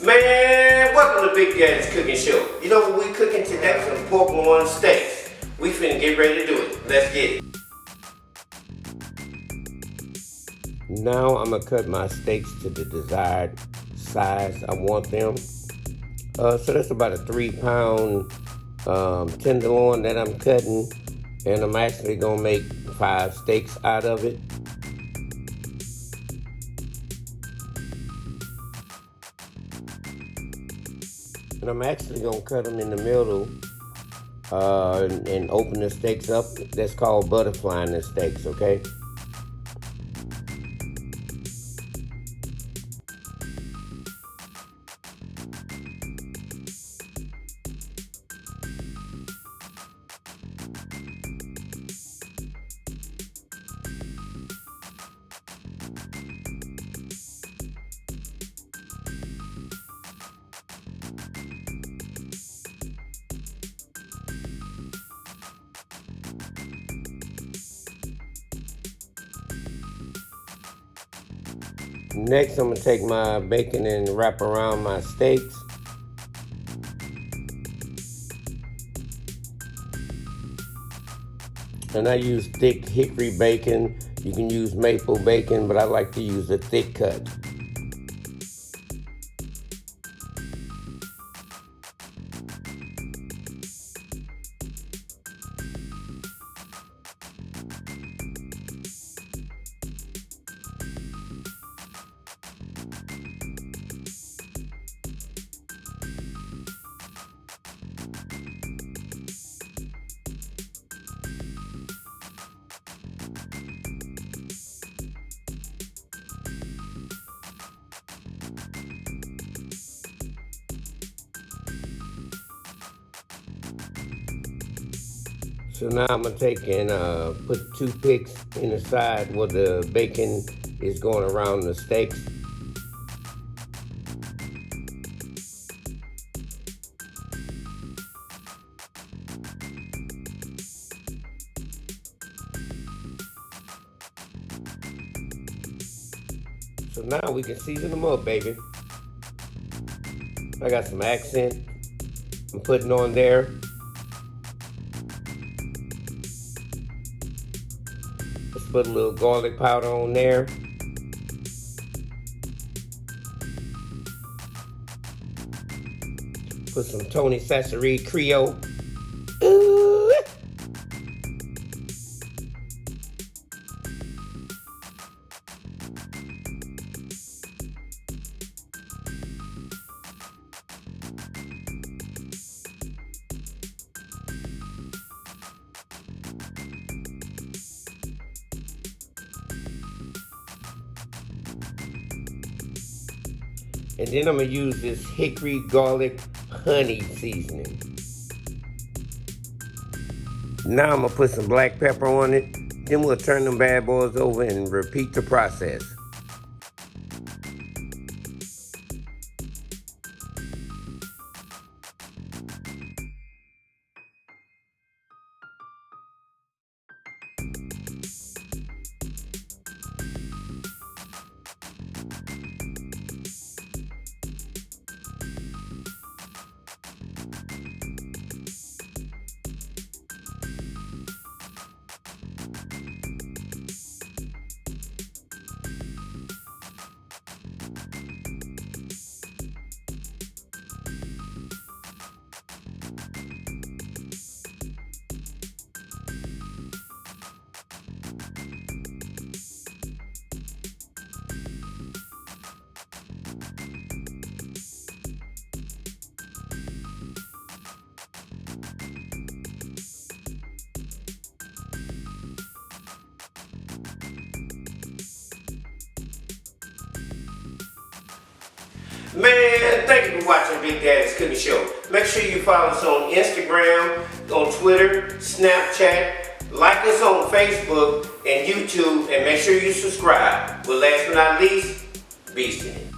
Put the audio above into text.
Man, welcome to Big Daddy's Cooking Show. You know what we cooking today? Some pork loin steaks. We finna get ready to do it. Let's get it. Now I'm gonna cut my steaks to the desired size I want them. So that's about a 3-pound tenderloin that I'm cutting, and I'm actually gonna make 5 steaks out of it. And I'm actually gonna cut them in the middle and open the steaks up. That's called butterflying the steaks, okay? Next, I'm gonna take my bacon and wrap around my steaks. And I use thick hickory bacon. You can use maple bacon, but I like to use a thick cut. So now I'm gonna take and put toothpicks in the side where the bacon is going around the steaks. So now we can season them up, baby. I got some accent I'm putting on there. Let's put a little garlic powder on there. Put some Tony Sasserie Creole. Ooh. And then I'm gonna use this hickory garlic honey seasoning. Now I'm gonna put some black pepper on it. Then we'll turn them bad boys over and repeat the process. Man, thank you for watching Big Daddy's Cooking Show. Make sure you follow us on Instagram, on Twitter, Snapchat, like us on Facebook and YouTube, and make sure you subscribe. But last but not least, be seen.